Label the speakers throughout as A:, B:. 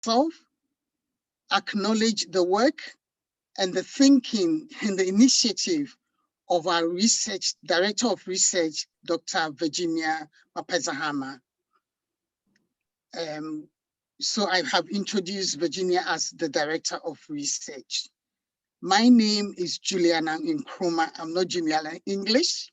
A: myself acknowledge the work and the thinking and the initiative of our research, Director of Research, Dr. Virginia Mapezahama. So I have introduced Virginia as the Director of Research. My name is Juliana Nkrumah. I'm not Juliana English.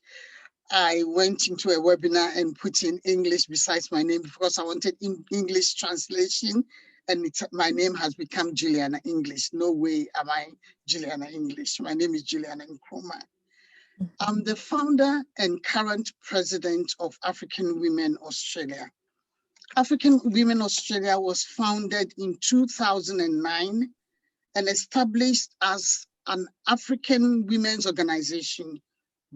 A: I went into a webinar and put in English besides my name because I wanted English translation, and my name has become Juliana English. No way am I Juliana English. My name is Juliana Nkrumah. I'm the founder and current president of African Women Australia. African Women Australia was founded in 2009 and established as an African women's organization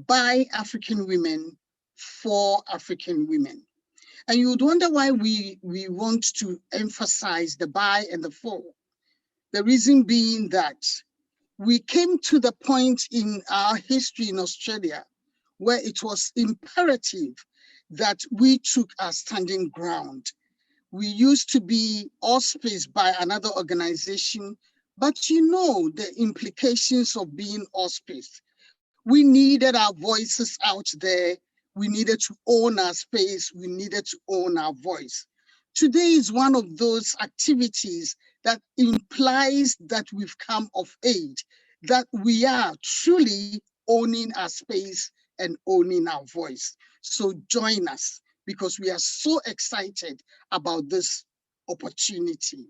A: by African women for African women. And you would wonder why we want to emphasize the by and the for. The reason being that we came to the point in our history in Australia where it was imperative that we took our standing ground. We used to be auspiced by another organization, but you know the implications of being auspiced. We needed our voices out there. We needed to own our space. We needed to own our voice. Today is one of those activities that implies that we've come of age, that we are truly owning our space and owning our voice. So join us because we are so excited about this opportunity.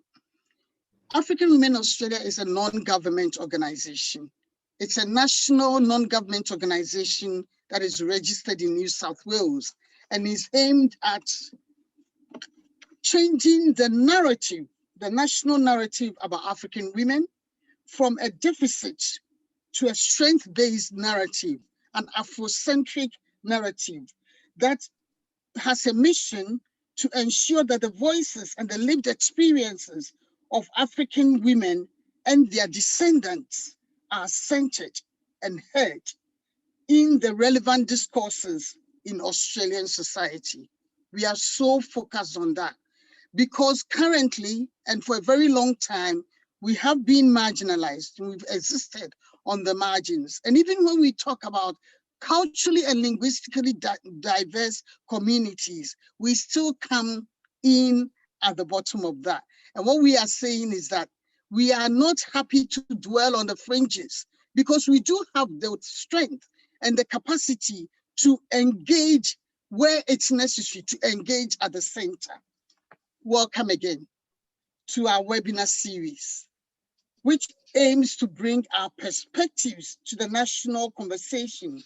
A: African Women Australia is a non-government organization. It's a national non-government organization that is registered in New South Wales and is aimed at changing the narrative, the national narrative about African women from a deficit to a strength-based narrative, an Afrocentric narrative that has a mission to ensure that the voices and the lived experiences of African women and their descendants are centered and heard in the relevant discourses in Australian society. We are so focused on that because currently, and for a very long time, we have been marginalized and we've existed on the margins. And even when we talk about culturally and linguistically diverse communities, we still come in at the bottom of that. And what we are saying is that we are not happy to dwell on the fringes because we do have the strength and the capacity to engage where it's necessary to engage at the center. Welcome again to our webinar series, which aims to bring our perspectives to the national conversation.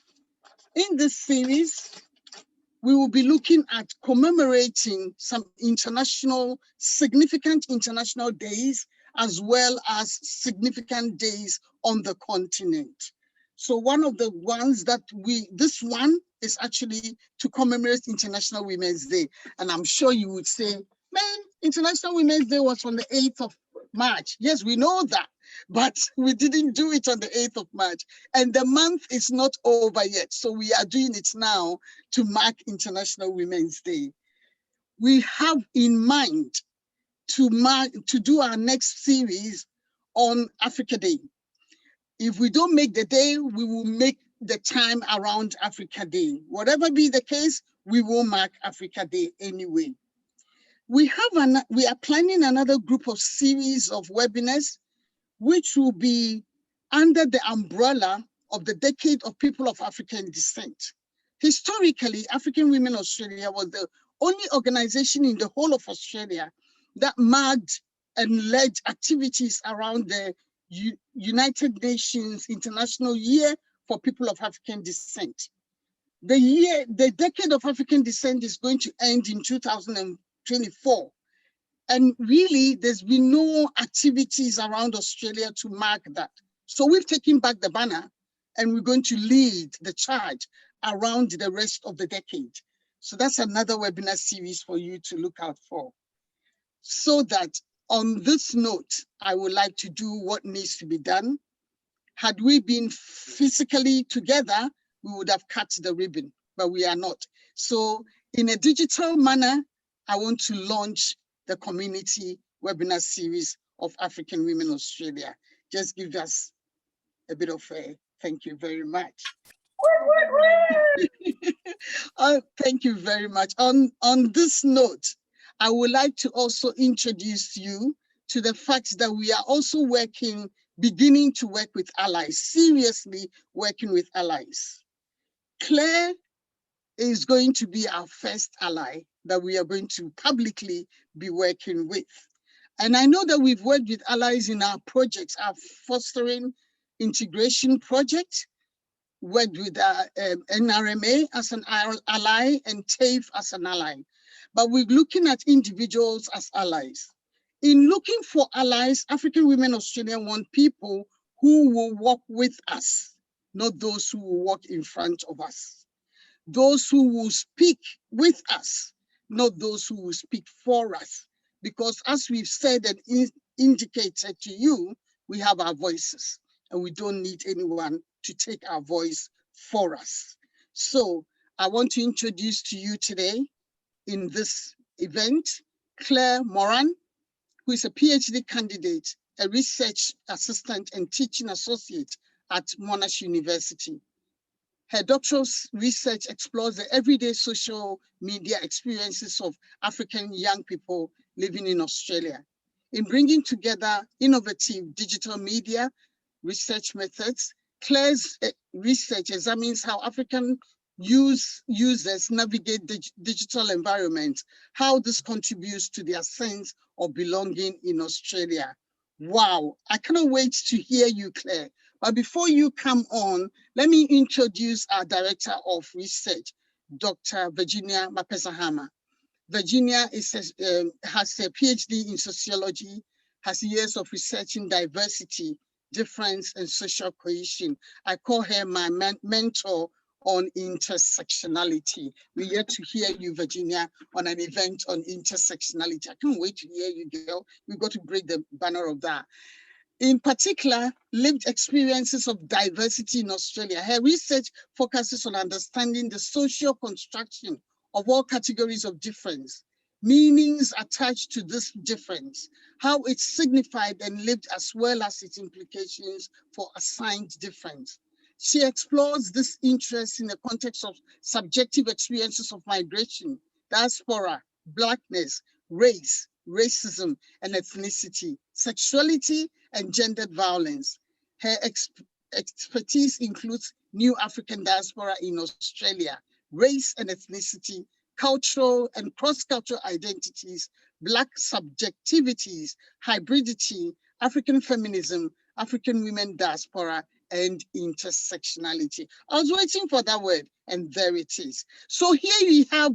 A: In this series, we will be looking at commemorating some significant international days, as well as significant days on the continent. So one of the ones that this one is actually to commemorate International Women's Day. And I'm sure you would say, man, International Women's Day was on the 8th of March. Yes, we know that, but we didn't do it on the 8th of March. And the month is not over yet. So we are doing it now to mark International Women's Day. We have in mind to do our next series on Africa Day. If we don't make the day, we will make the time around Africa Day. Whatever be the case, we will mark Africa Day anyway. We are planning another group of series of webinars, which will be under the umbrella of the Decade of People of African Descent. Historically, African Women Australia was the only organization in the whole of Australia that marked and led activities around the United Nations International Year for People of African Descent. The Decade of African Descent is going to end in 2024. And really, there's been no activities around Australia to mark that. So we've taken back the banner and we're going to lead the charge around the rest of the decade. So that's another webinar series for you to look out for. So that on this note, I would like to do what needs to be done. Had we been physically together, we would have cut the ribbon, but we are not. So in a digital manner, I want to launch the community webinar series of African Women Australia. Just give us a bit of a thank you very much. Thank you very much. On this note, I would like to also introduce you to the fact that we are also beginning to work with allies, seriously working with allies. Claire is going to be our first ally that we are going to publicly be working with. And I know that we've worked with allies in our projects, our fostering integration project, worked with NRMA as an ally and TAFE as an ally. But we're looking at individuals as allies. In looking for allies, African Women Australia want people who will walk with us, not those who will walk in front of us. Those who will speak with us, not those who will speak for us. Because as we've said and indicated to you, we have our voices and we don't need anyone to take our voice for us. So I want to introduce to you today in this event, Claire Moran, who is a PhD candidate, a research assistant and teaching associate at Monash University. Her doctoral research explores the everyday social media experiences of African young people living in Australia. In bringing together innovative digital media research methods, Claire's research examines how African users navigate the digital environment, how this contributes to their sense of belonging in Australia. Wow, I cannot wait to hear you, Claire. But before you come on, let me introduce our Director of Research, Dr. Virginia Mapezahama. Virginia has a PhD in sociology, has years of research in diversity, difference, and social cohesion. I call her my mentor on intersectionality. We're here to hear you, Virginia, on an event on intersectionality. I can't wait to hear you, girl. We've got to break the banner of that. In particular, lived experiences of diversity in Australia. Her research focuses on understanding the social construction of all categories of difference, meanings attached to this difference, how it's signified and lived, as well as its implications for assigned difference. She explores this interest in the context of subjective experiences of migration, diaspora, Blackness, race, racism and ethnicity, sexuality and gendered violence. Her expertise includes new African diaspora in Australia, race and ethnicity, cultural and cross-cultural identities, Black subjectivities, hybridity, African feminism, African women diaspora, and intersectionality. I was waiting for that word, and there it is. So here we have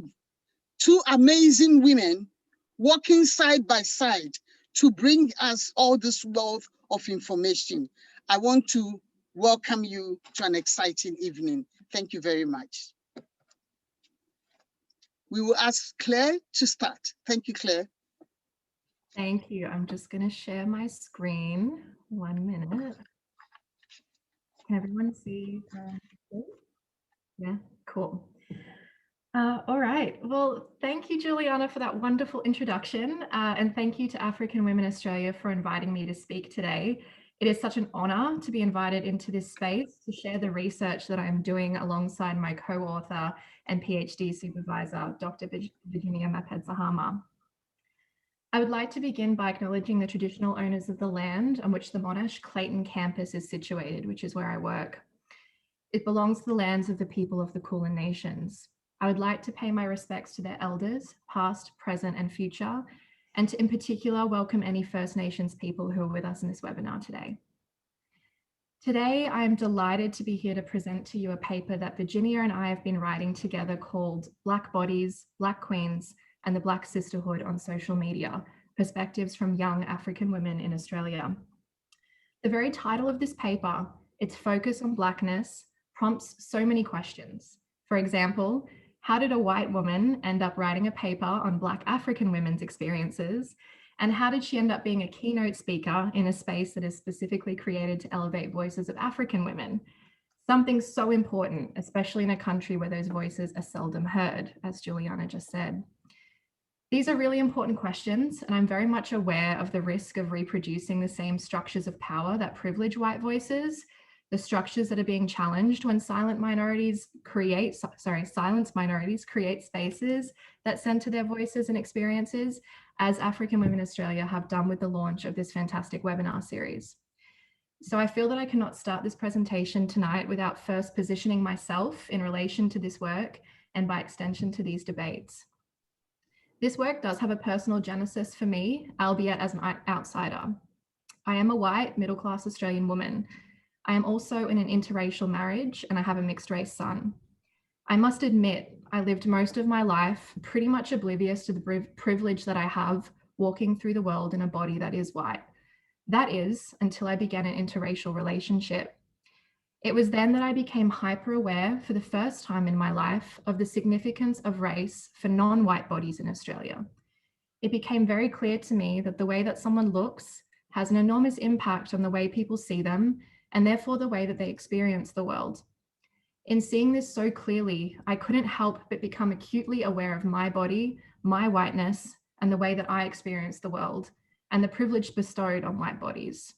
A: two amazing women working side by side to bring us all this wealth of information. I want to welcome you to an exciting evening. Thank you very much. We will ask Claire to start. Thank you, Claire.
B: Thank you. I'm just going to share my screen. 1 minute. Can everyone see? Yeah, cool. All right. Well, thank you, Juliana, for that wonderful introduction. And thank you to African Women Australia for inviting me to speak today. It is such an honor to be invited into this space to share the research that I'm doing alongside my co-author and PhD supervisor, Dr. Virginia Mapezahama. I would like to begin by acknowledging the traditional owners of the land on which the Monash Clayton campus is situated, which is where I work. It belongs to the lands of the people of the Kulin Nations. I would like to pay my respects to their elders, past, present, and future, and to in particular welcome any First Nations people who are with us in this webinar today. Today, I am delighted to be here to present to you a paper that Virginia and I have been writing together called Black Bodies, Black Queens, and the Black Sisterhood on Social Media, Perspectives from Young African Women in Australia. The very title of this paper, its focus on Blackness, prompts so many questions. For example, how did a white woman end up writing a paper on Black African women's experiences? And how did she end up being a keynote speaker in a space that is specifically created to elevate voices of African women? Something so important, especially in a country where those voices are seldom heard, as Juliana just said. These are really important questions, and I'm very much aware of the risk of reproducing the same structures of power that privilege white voices, the structures that are being challenged when silenced minorities create spaces that center their voices and experiences, as African Women Australia have done with the launch of this fantastic webinar series. So I feel that I cannot start this presentation tonight without first positioning myself in relation to this work and by extension to these debates. This work does have a personal genesis for me, albeit as an outsider. I am a white, middle-class Australian woman. I am also in an interracial marriage and I have a mixed-race son. I must admit, I lived most of my life pretty much oblivious to the privilege that I have walking through the world in a body that is white. That is, until I began an interracial relationship. It was then that I became hyper aware for the first time in my life of the significance of race for non-white bodies in Australia. It became very clear to me that the way that someone looks has an enormous impact on the way people see them and therefore the way that they experience the world. In seeing this so clearly, I couldn't help but become acutely aware of my body, my whiteness, and the way that I experience the world and the privilege bestowed on white bodies.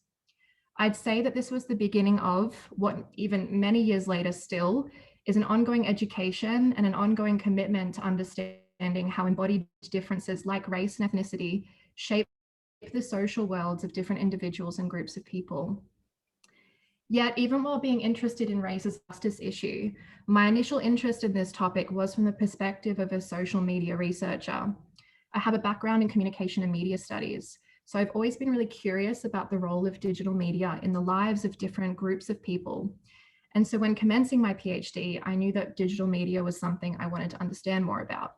B: I'd say that this was the beginning of what, even many years later still, is an ongoing education and an ongoing commitment to understanding how embodied differences like race and ethnicity shape the social worlds of different individuals and groups of people. Yet, even while being interested in race as a justice issue, my initial interest in this topic was from the perspective of a social media researcher. I have a background in communication and media studies, so I've always been really curious about the role of digital media in the lives of different groups of people. And so when commencing my PhD, I knew that digital media was something I wanted to understand more about.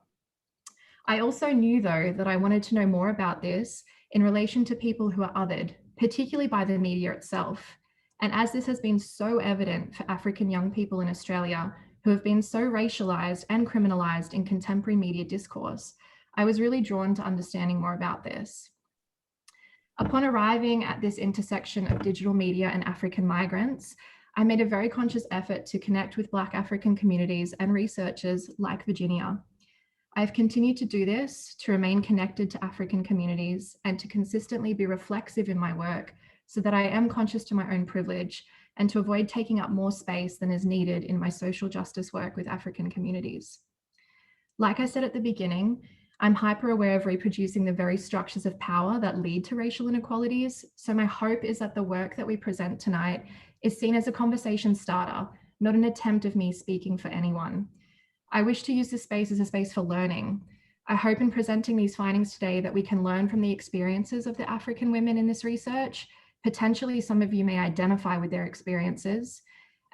B: I also knew, though, that I wanted to know more about this in relation to people who are othered, particularly by the media itself. And as this has been so evident for African young people in Australia who have been so racialized and criminalized in contemporary media discourse, I was really drawn to understanding more about this. Upon arriving at this intersection of digital media and African migrants, I made a very conscious effort to connect with Black African communities and researchers like Virginia. I've continued to do this to remain connected to African communities and to consistently be reflexive in my work so that I am conscious to my own privilege and to avoid taking up more space than is needed in my social justice work with African communities. Like I said at the beginning, I'm hyper aware of reproducing the very structures of power that lead to racial inequalities. So my hope is that the work that we present tonight is seen as a conversation starter, not an attempt of me speaking for anyone. I wish to use this space as a space for learning. I hope in presenting these findings today that we can learn from the experiences of the African women in this research. Potentially some of you may identify with their experiences.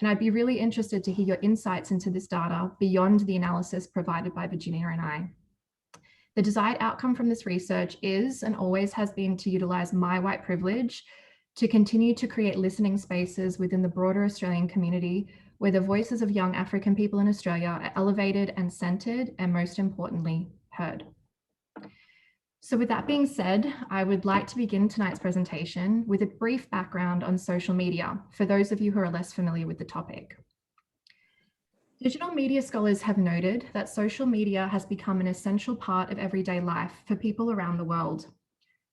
B: And I'd be really interested to hear your insights into this data beyond the analysis provided by Virginia and I. The desired outcome from this research is and always has been to utilize my white privilege to continue to create listening spaces within the broader Australian community where the voices of young African people in Australia are elevated and centered and, most importantly, heard. So with that being said, I would like to begin tonight's presentation with a brief background on social media for those of you who are less familiar with the topic. Digital media scholars have noted that social media has become an essential part of everyday life for people around the world.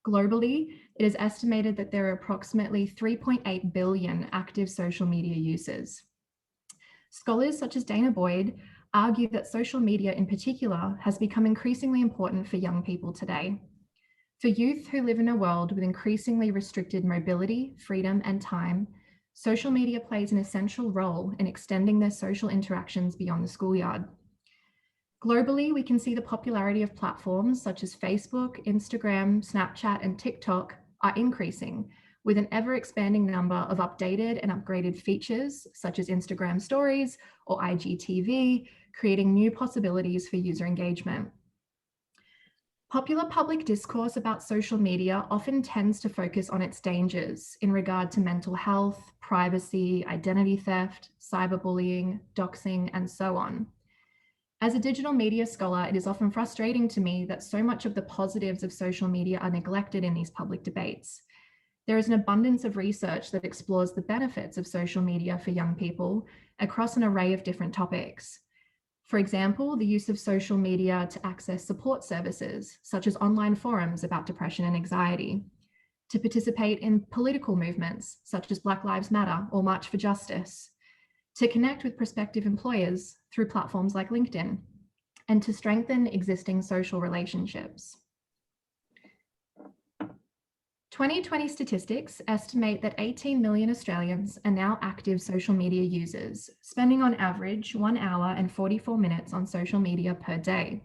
B: Globally, it is estimated that there are approximately 3.8 billion active social media users. Scholars such as Dana Boyd argue that social media in particular has become increasingly important for young people today. For youth who live in a world with increasingly restricted mobility, freedom, and time, social media plays an essential role in extending their social interactions beyond the schoolyard. Globally, we can see the popularity of platforms such as Facebook, Instagram, Snapchat, and TikTok are increasing, with an ever-expanding number of updated and upgraded features such as Instagram Stories or IGTV, creating new possibilities for user engagement. Popular public discourse about social media often tends to focus on its dangers in regard to mental health, privacy, identity theft, cyberbullying, doxing, and so on. As a digital media scholar, it is often frustrating to me that so much of the positives of social media are neglected in these public debates. There is an abundance of research that explores the benefits of social media for young people across an array of different topics. For example, the use of social media to access support services, such as online forums about depression and anxiety, to participate in political movements, such as Black Lives Matter or March for Justice, to connect with prospective employers through platforms like LinkedIn, and to strengthen existing social relationships. 2020 statistics estimate that 18 million Australians are now active social media users, spending on average 1 hour and 44 minutes on social media per day.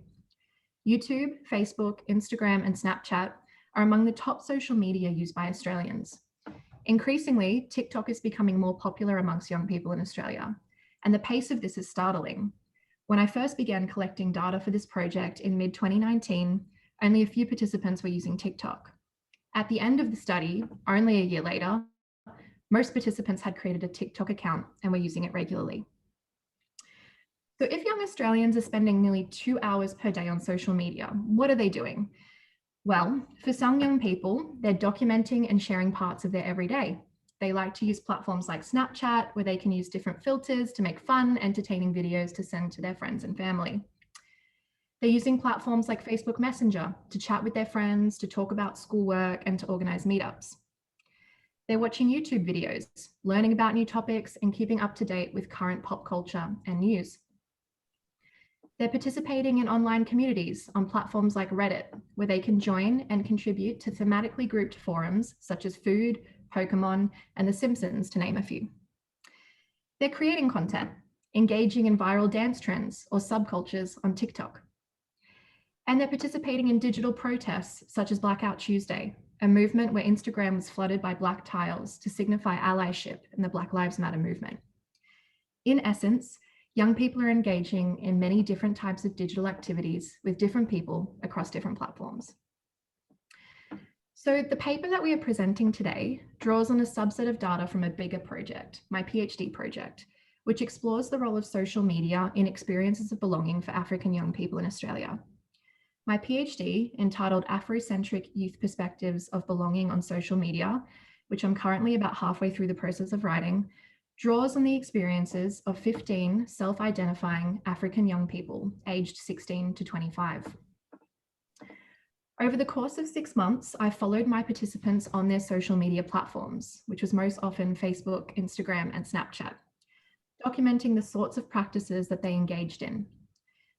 B: YouTube, Facebook, Instagram, and Snapchat are among the top social media used by Australians. Increasingly, TikTok is becoming more popular amongst young people in Australia, and the pace of this is startling. When I first began collecting data for this project in mid-2019, only a few participants were using TikTok. At the end of the study, only a year later, most participants had created a TikTok account and were using it regularly. So if young Australians are spending nearly 2 hours per day on social media, what are they doing? Well, for some young people, they're documenting and sharing parts of their everyday. They like to use platforms like Snapchat, where they can use different filters to make fun, entertaining videos to send to their friends and family. They're using platforms like Facebook Messenger to chat with their friends, to talk about schoolwork, and to organize meetups. They're watching YouTube videos, learning about new topics, and keeping up to date with current pop culture and news. They're participating in online communities on platforms like Reddit, where they can join and contribute to thematically grouped forums such as food, Pokemon, and The Simpsons, to name a few. They're creating content, engaging in viral dance trends or subcultures on TikTok. And they're participating in digital protests such as Blackout Tuesday, a movement where Instagram was flooded by black tiles to signify allyship in the Black Lives Matter movement. In essence, young people are engaging in many different types of digital activities with different people across different platforms. So the paper that we are presenting today draws on a subset of data from a bigger project, my PhD project, which explores the role of social media in experiences of belonging for African young people in Australia. My PhD, entitled Afrocentric Youth Perspectives of Belonging on Social Media, which I'm currently about halfway through the process of writing, draws on the experiences of 15 self-identifying African young people aged 16 to 25. Over the course of 6 months, I followed my participants on their social media platforms, which was most often Facebook, Instagram, and Snapchat, documenting the sorts of practices that they engaged in.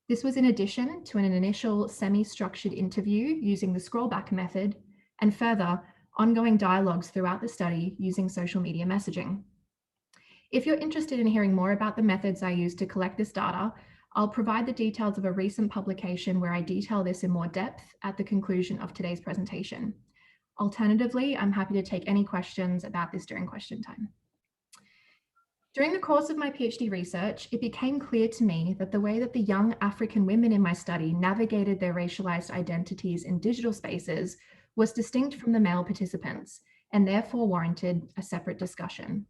B: This was in addition to an initial semi-structured interview using the scrollback method, and further, ongoing dialogues throughout the study using social media messaging. If you're interested in hearing more about the methods I used to collect this data, I'll provide the details of a recent publication where I detail this in more depth at the conclusion of today's presentation. Alternatively, I'm happy to take any questions about this during question time. During the course of my PhD research, it became clear to me that the way that the young African women in my study navigated their racialized identities in digital spaces was distinct from the male participants and therefore warranted a separate discussion.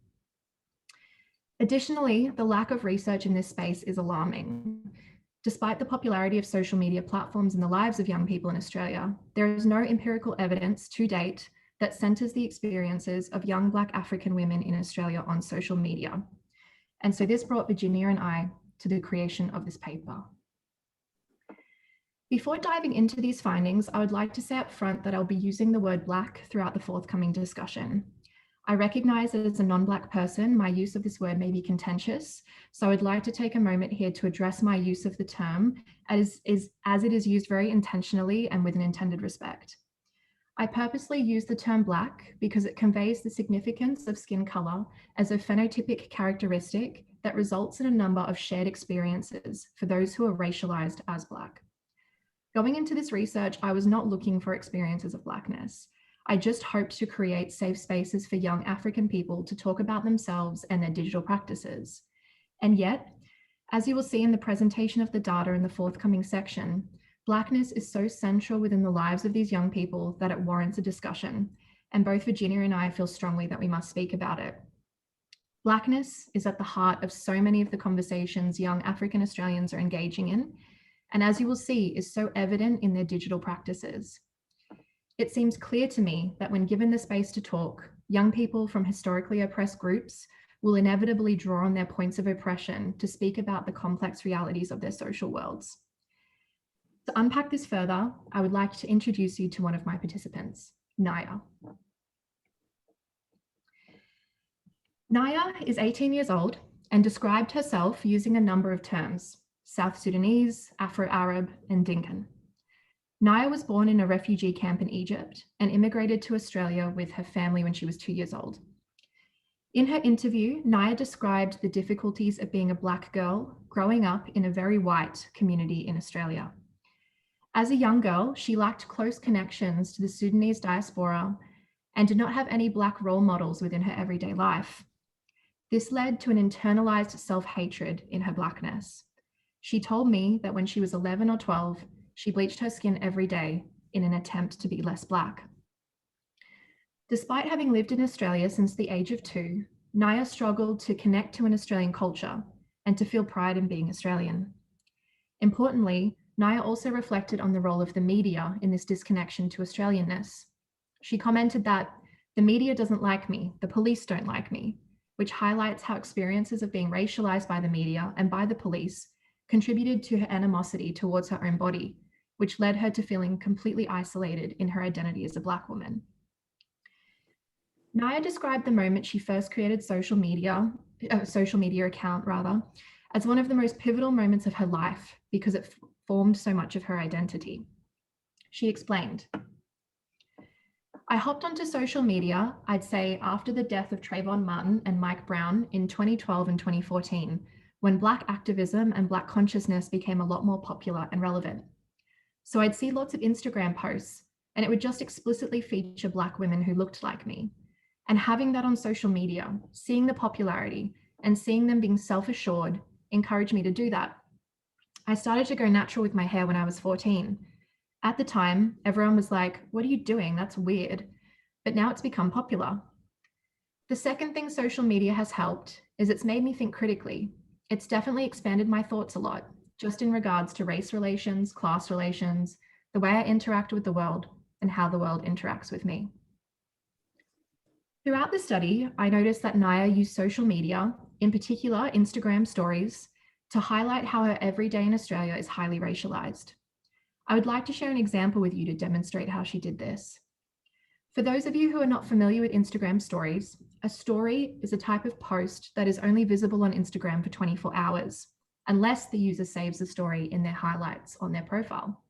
B: Additionally, the lack of research in this space is alarming. Despite the popularity of social media platforms in the lives of young people in Australia, there is no empirical evidence to date that centers the experiences of young Black African women in Australia on social media. And so this brought Virginia and I to the creation of this paper. Before diving into these findings, I would like to say up front that I'll be using the word Black throughout the forthcoming discussion. I recognize that as a non-Black person, my use of this word may be contentious, so I'd like to take a moment here to address my use of the term as it is used very intentionally and with an intended respect. I purposely use the term Black because it conveys the significance of skin color as a phenotypic characteristic that results in a number of shared experiences for those who are racialized as Black. Going into this research, I was not looking for experiences of Blackness. I just hoped to create safe spaces for young African people to talk about themselves and their digital practices. And yet, as you will see in the presentation of the data in the forthcoming section, Blackness is so central within the lives of these young people that it warrants a discussion, and both Virginia and I feel strongly that we must speak about it. Blackness is at the heart of so many of the conversations young African Australians are engaging in, and as you will see, is so evident in their digital practices. It seems clear to me that when given the space to talk, young people from historically oppressed groups will inevitably draw on their points of oppression to speak about the complex realities of their social worlds. To unpack this further, I would like to introduce you to one of my participants, Naya. Naya is 18 years old and described herself using a number of terms: South Sudanese, Afro-Arab, and Dinkan. Naya was born in a refugee camp in Egypt and immigrated to Australia with her family when she was 2 years old. In her interview, Naya described the difficulties of being a Black girl growing up in a very white community in Australia. As a young girl, she lacked close connections to the Sudanese diaspora and did not have any Black role models within her everyday life. This led to an internalized self-hatred in her Blackness. She told me that when she was 11 or 12, she bleached her skin every day in an attempt to be less Black. Despite having lived in Australia since the age of 2, Naya struggled to connect to an Australian culture and to feel pride in being Australian. Importantly, Naya also reflected on the role of the media in this disconnection to Australianness. She commented that the media doesn't like me, the police don't like me, which highlights how experiences of being racialized by the media and by the police contributed to her animosity towards her own body, which led her to feeling completely isolated in her identity as a Black woman. Naya described the moment she first created a social media account as one of the most pivotal moments of her life because it formed so much of her identity. She explained, "I hopped onto social media, I'd say after the death of Trayvon Martin and Mike Brown in 2012 and 2014, when Black activism and Black consciousness became a lot more popular and relevant. So I'd see lots of Instagram posts and it would just explicitly feature Black women who looked like me. And having that on social media, seeing the popularity and seeing them being self-assured encouraged me to do that. I started to go natural with my hair when I was 14. At the time, everyone was like, what are you doing? That's weird. But now it's become popular. The second thing social media has helped is it's made me think critically. It's definitely expanded my thoughts a lot, just in regards to race relations, class relations, the way I interact with the world, and how the world interacts with me." Throughout the study, I noticed that Naya used social media, in particular Instagram stories, to highlight how her everyday in Australia is highly racialized. I would like to share an example with you to demonstrate how she did this. For those of you who are not familiar with Instagram stories, a story is a type of post that is only visible on Instagram for 24 hours, unless the user saves the story in their highlights on their profile.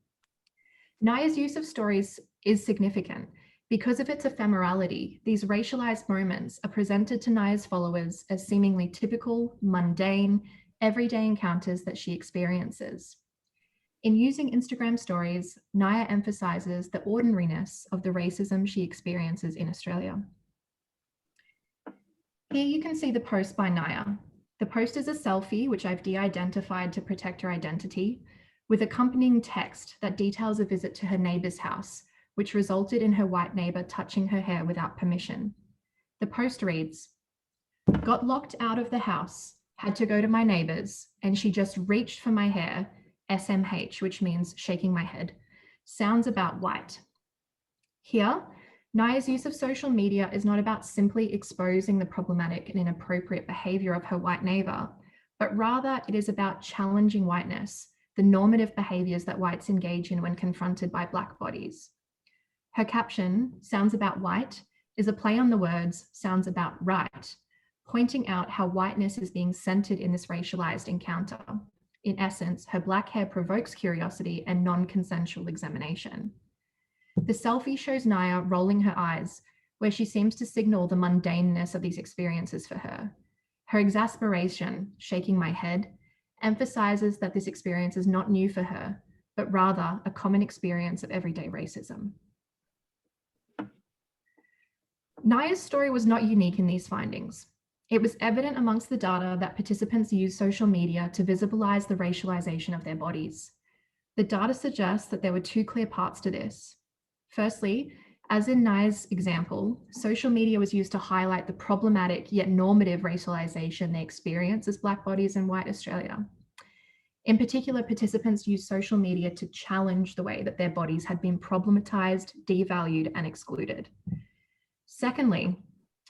B: Naya's use of stories is significant. Because of its ephemerality, these racialized moments are presented to Naya's followers as seemingly typical, mundane, everyday encounters that she experiences. In using Instagram stories, Naya emphasizes the ordinariness of the racism she experiences in Australia. Here you can see the post by Naya. The post is a selfie, which I've de-identified to protect her identity, with accompanying text that details a visit to her neighbor's house, which resulted in her white neighbor touching her hair without permission. The post reads, "Got locked out of the house, had to go to my neighbor's, and she just reached for my hair, SMH, which means shaking my head. Sounds about white." Here, Naya's use of social media is not about simply exposing the problematic and inappropriate behavior of her white neighbor, but rather it is about challenging whiteness, the normative behaviors that whites engage in when confronted by Black bodies. Her caption, "Sounds about white," is a play on the words "sounds about right," pointing out how whiteness is being centered in this racialized encounter. In essence, her Black hair provokes curiosity and non-consensual examination. The selfie shows Naya rolling her eyes, where she seems to signal the mundaneness of these experiences for her. Her exasperation, shaking my head, emphasizes that this experience is not new for her, but rather a common experience of everyday racism. Naya's story was not unique in these findings. It was evident amongst the data that participants used social media to visibilize the racialization of their bodies. The data suggests that there were two clear parts to this. Firstly, as in Naya's example, social media was used to highlight the problematic yet normative racialization they experience as Black bodies in white Australia. In particular, participants used social media to challenge the way that their bodies had been problematized, devalued, and excluded. Secondly,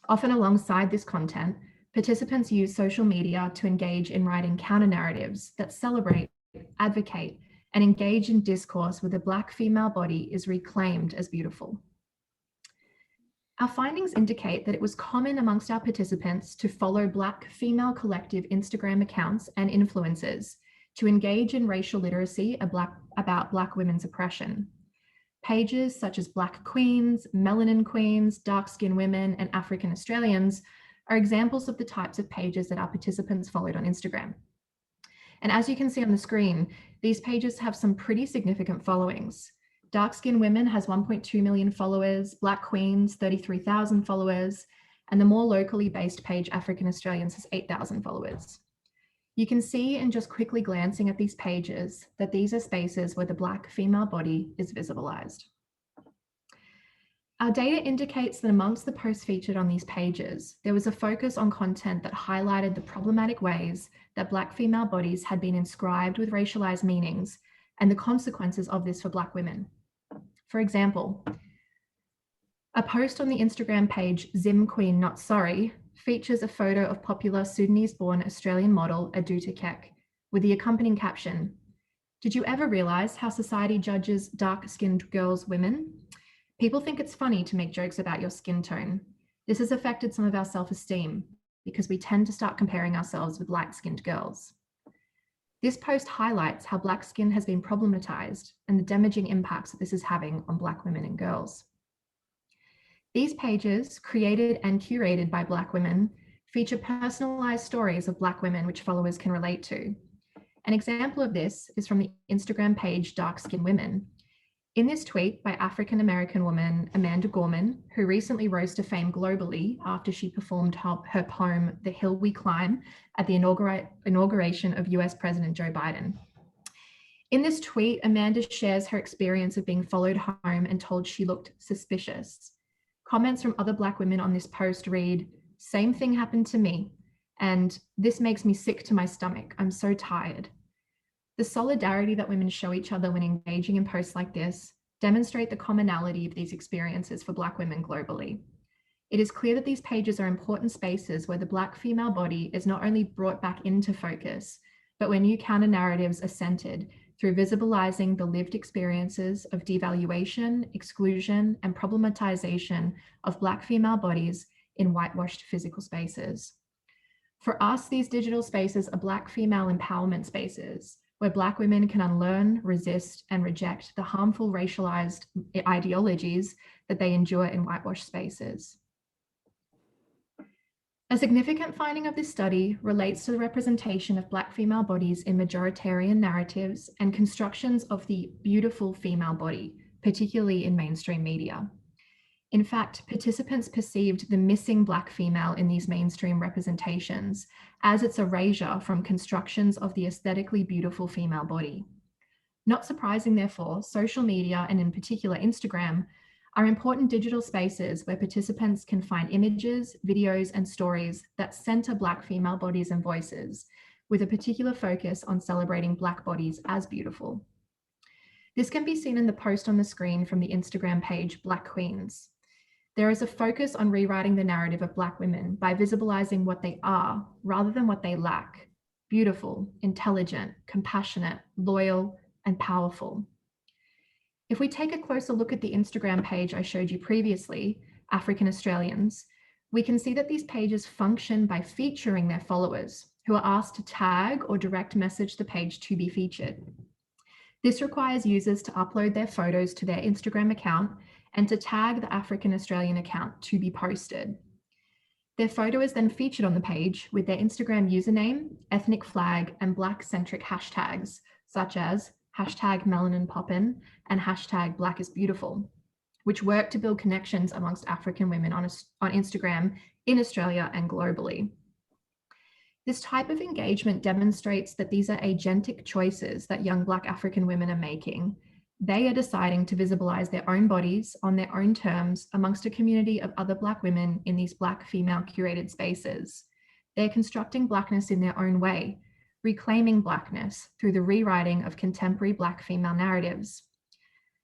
B: often alongside this content, Participants use social media to engage in writing counter-narratives that celebrate, advocate, and engage in discourse where the Black female body is reclaimed as beautiful. Our findings indicate that it was common amongst our participants to follow Black female collective Instagram accounts and influencers to engage in racial literacy about Black women's oppression. Pages such as Black Queens, Melanin Queens, Dark Skin Women, and African Australians are examples of the types of pages that our participants followed on Instagram. And as you can see on the screen, these pages have some pretty significant followings. Dark Skin Women has 1.2 million followers, Black Queens, 33,000 followers, and the more locally based page African Australians has 8,000 followers. You can see in just quickly glancing at these pages that these are spaces where the Black female body is visibilized. Our data indicates that amongst the posts featured on these pages, there was a focus on content that highlighted the problematic ways that Black female bodies had been inscribed with racialized meanings and the consequences of this for Black women. For example, a post on the Instagram page Zim Queen Not Sorry features a photo of popular Sudanese-born Australian model Aduta Kek with the accompanying caption, "Did you ever realize how society judges dark-skinned girls, women? People think it's funny to make jokes about your skin tone. This has affected some of our self-esteem because we tend to start comparing ourselves with light-skinned girls." This post highlights how Black skin has been problematized and the damaging impacts that this is having on Black women and girls. These pages, created and curated by Black women, feature personalized stories of Black women which followers can relate to. An example of this is from the Instagram page Dark Skin Women. In this tweet by African-American woman Amanda Gorman, who recently rose to fame globally after she performed her poem The Hill We Climb at the inauguration of US President Joe Biden. In this tweet, Amanda shares her experience of being followed home and told she looked suspicious. Comments from other Black women on this post read, "Same thing happened to me," and "This makes me sick to my stomach. I'm so tired." The solidarity that women show each other when engaging in posts like this demonstrate the commonality of these experiences for Black women globally. It is clear that these pages are important spaces where the Black female body is not only brought back into focus, but where new counter-narratives are centered through visibilizing the lived experiences of devaluation, exclusion, and problematization of Black female bodies in whitewashed physical spaces. For us, these digital spaces are Black female empowerment spaces, where Black women can unlearn, resist, and reject the harmful racialized ideologies that they endure in whitewashed spaces. A significant finding of this study relates to the representation of Black female bodies in majoritarian narratives and constructions of the beautiful female body, particularly in mainstream media. In fact, participants perceived the missing Black female in these mainstream representations as its erasure from constructions of the aesthetically beautiful female body. Not surprising, therefore, social media, and in particular Instagram, are important digital spaces where participants can find images, videos, and stories that center Black female bodies and voices, with a particular focus on celebrating Black bodies as beautiful. This can be seen in the post on the screen from the Instagram page Black Queens. There is a focus on rewriting the narrative of Black women by visibilizing what they are rather than what they lack: beautiful, intelligent, compassionate, loyal, and powerful. If we take a closer look at the Instagram page I showed you previously, African Australians, we can see that these pages function by featuring their followers, who are asked to tag or direct message the page to be featured. This requires users to upload their photos to their Instagram account and to tag the African Australian account to be posted. Their photo is then featured on the page with their Instagram username, ethnic flag, and Black-centric hashtags, such as #MelaninPoppin and #BlackIsBeautiful, which work to build connections amongst African women on Instagram in Australia and globally. This type of engagement demonstrates that these are agentic choices that young Black African women are making. They are deciding to visibilize their own bodies on their own terms amongst a community of other Black women in these Black female curated spaces. They're constructing Blackness in their own way, reclaiming Blackness through the rewriting of contemporary Black female narratives.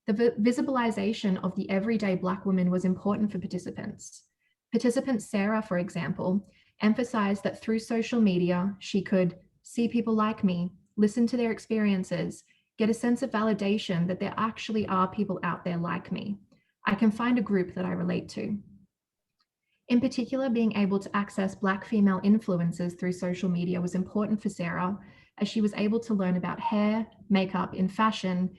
B: The visibilization of the everyday Black woman was important for participants. Participant Sarah, for example, emphasized that through social media, she could see people like me, listen to their experiences, get a sense of validation that there actually are people out there like me. I can find a group that I relate to. In particular, being able to access Black female influencers through social media was important for Sarah, as she was able to learn about hair, makeup, and fashion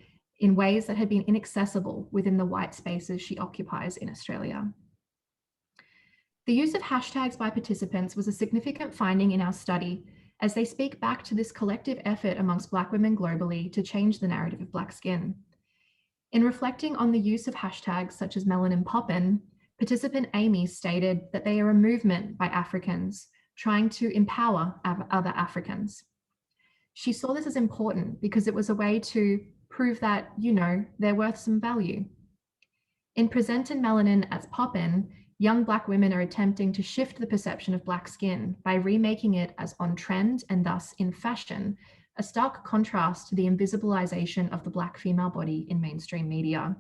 B: in ways that had been inaccessible within the white spaces she occupies in Australia. The use of hashtags by participants was a significant finding in our study, as they speak back to this collective effort amongst Black women globally to change the narrative of Black skin. In reflecting on the use of hashtags such as melanin poppin, participant Amy stated that they are a movement by Africans trying to empower other Africans. She saw this as important because it was a way to prove that, you know, they're worth some value. In presenting melanin as poppin, young Black women are attempting to shift the perception of Black skin by remaking it as on trend and thus in fashion, a stark contrast to the invisibilization of the Black female body in mainstream media.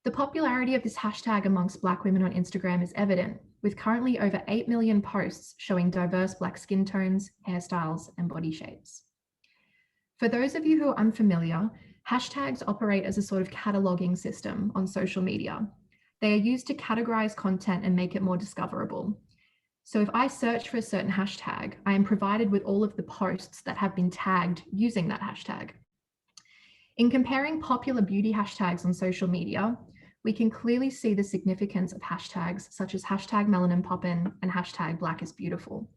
B: The popularity of this hashtag amongst Black women on Instagram is evident, with currently over 8 million posts showing diverse Black skin tones, hairstyles, and body shapes. For those of you who are unfamiliar, hashtags operate as a sort of cataloging system on social media. They are used to categorize content and make it more discoverable. So if I search for a certain hashtag, I am provided with all of the posts that have been tagged using that hashtag. In comparing popular beauty hashtags on social media, we can clearly see the significance of hashtags such as hashtag melanin poppin and hashtag Black is beautiful.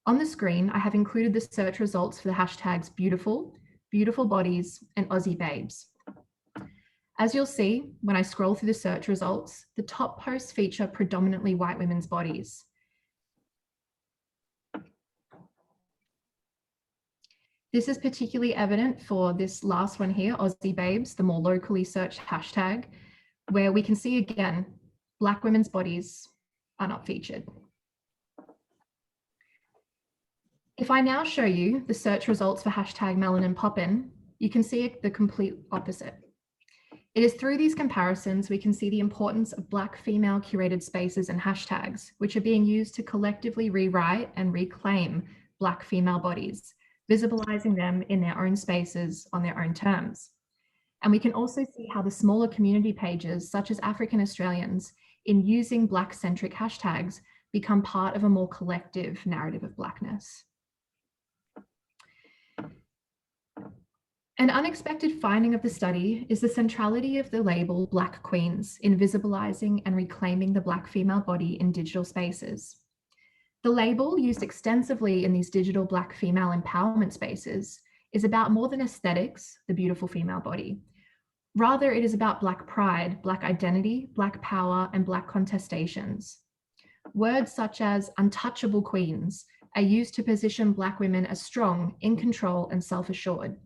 B: On the screen, I have included the search results for the hashtags beautiful, beautiful bodies, and Aussie babes. As you'll see, when I scroll through the search results, the top posts feature predominantly white women's bodies. This is particularly evident for this last one here, Aussie babes, the more locally searched hashtag, where we can see again, Black women's bodies are not featured. If I now show you the search results for hashtag melanin poppin, you can see the complete opposite. It is through these comparisons we can see the importance of Black female curated spaces and hashtags, which are being used to collectively rewrite and reclaim Black female bodies, visibilizing them in their own spaces on their own terms. And we can also see how the smaller community pages, such as African Australians, in using Black-centric hashtags, become part of a more collective narrative of Blackness. An unexpected finding of the study is the centrality of the label Black Queens in visibilizing and reclaiming the Black female body in digital spaces. The label, used extensively in these digital Black female empowerment spaces, is about more than aesthetics, the beautiful female body. Rather, it is about Black pride, Black identity, Black power, and Black contestations. Words such as untouchable queens are used to position Black women as strong, in control, and self-assured.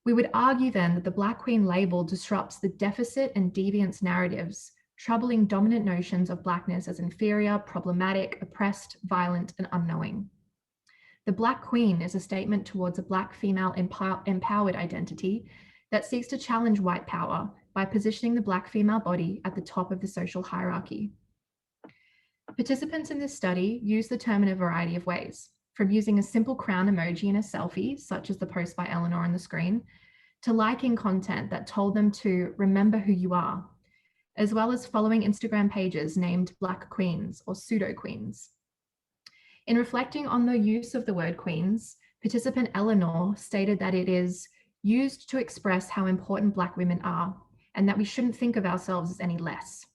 B: We would argue then that the Black Queen label disrupts the deficit and deviance narratives, troubling dominant notions of Blackness as inferior, problematic, oppressed, violent, and unknowing. The Black Queen is a statement towards a Black female empowered identity that seeks to challenge white power by positioning the Black female body at the top of the social hierarchy. Participants in this study use the term in a variety of ways, from using a simple crown emoji in a selfie, such as the post by Eleanor on the screen, to liking content that told them to remember who you are, as well as following Instagram pages named Black Queens or pseudo queens. In reflecting on the use of the word queens, participant Eleanor stated that it is used to express how important Black women are and that we shouldn't think of ourselves as any less.